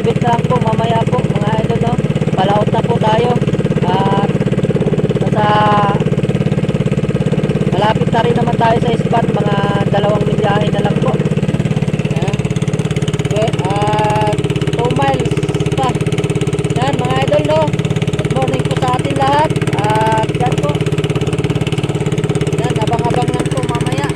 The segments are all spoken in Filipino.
bit lang po mamaya po mga idol, no? Palaot na po tayo. At nasa malapit na rin naman tayo sa spot, mga 2 milyahe na lang po. Ayan. Okay, at 2 miles pa. Yan mga idol, no? Good morning po sa atin lahat. At yan po. Yan, abang-abang lang po mamaya.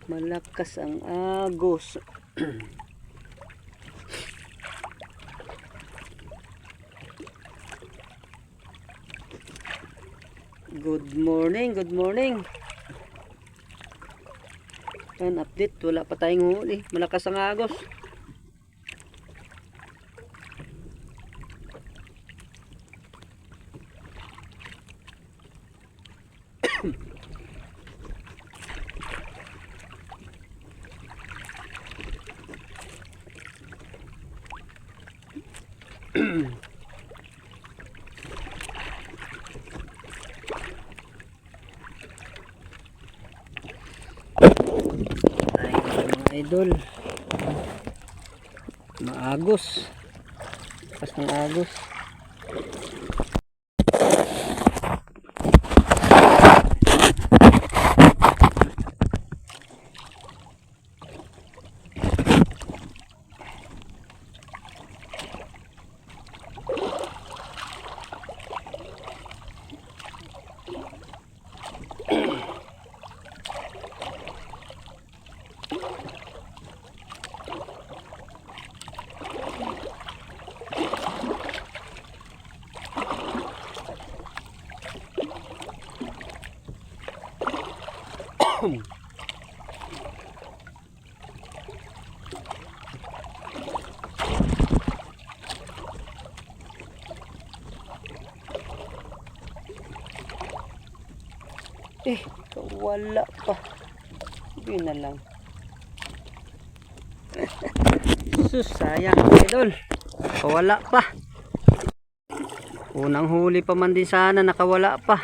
Malakas ang agos. Good morning, good morning. Yan, update, wala pa tayong huli. Malakas ang agos. Ay, mga idol, maagos, pas ng agos. Wala pa. Sabi na lang. Sus, sayang idol. Wala pa. Unang huli pa man din sana, nakawala pa.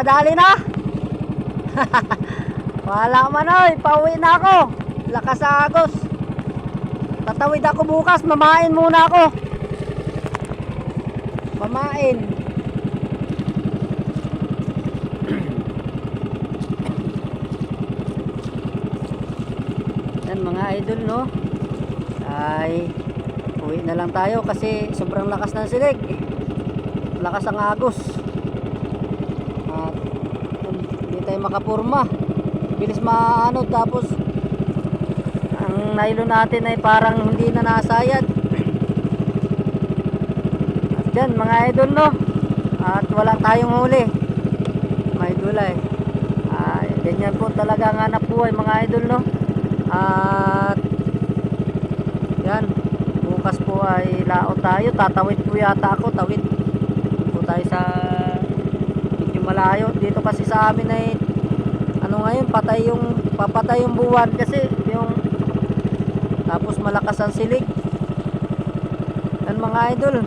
Kadali na. Wala man oy, pauwi na ako. Lakas sa agos. Tatawid ako bukas, mamain muna ako. Mamain. Yan mga idol, no? Ay uwi na lang tayo kasi sobrang lakas ng silig. Lakas ang agos. Hindi tayo makapurma, bilis maano, tapos ang nylon natin ay parang hindi na nasayad. At yan mga idol, no, at wala tayong huli, may gulay. Ganyan po talaga ang hanap buhay mga idol, no. At yan, bukas po ay laot tayo, tatawid po yata ako, tawid po tayo sa malayo dito kasi sa amin ay ano ngayon, papatay yung buwan kasi yung, tapos malakas ang silig. Yan mga idol,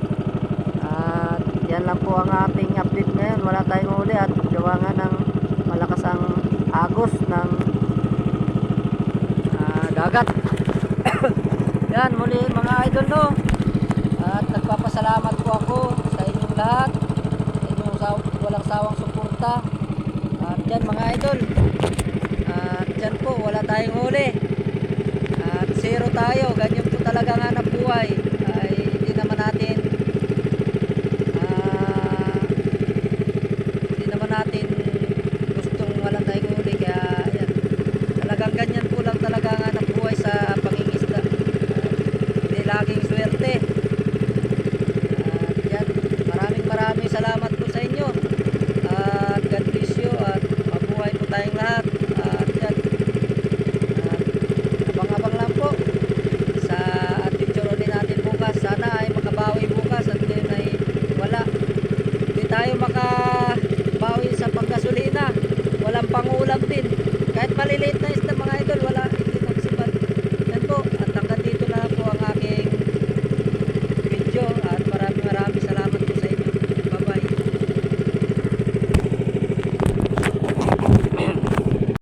at yan lang po ang ating update ngayon. Wala tayong huli at gawa nga ng malakas ang agos ng dagat. Yan muli mga idol, no, at nagpapasalamat po ako sa inyong lahat, walang sawang suporta. At dyan mga idol, at dyan po wala tayong huli at zero tayo. Ganyan po talaga nga na buhay. Ay hindi naman natin gustong wala tayong huli, kaya yan, talagang ganyan po lang talaga nga na buhay sa pangingisda. Hindi laging swerte. At yan, maraming salamat po sa inyo. At God bless you at mabuhay po tayong lahat. pangulam din. Kahit maliliit na isda,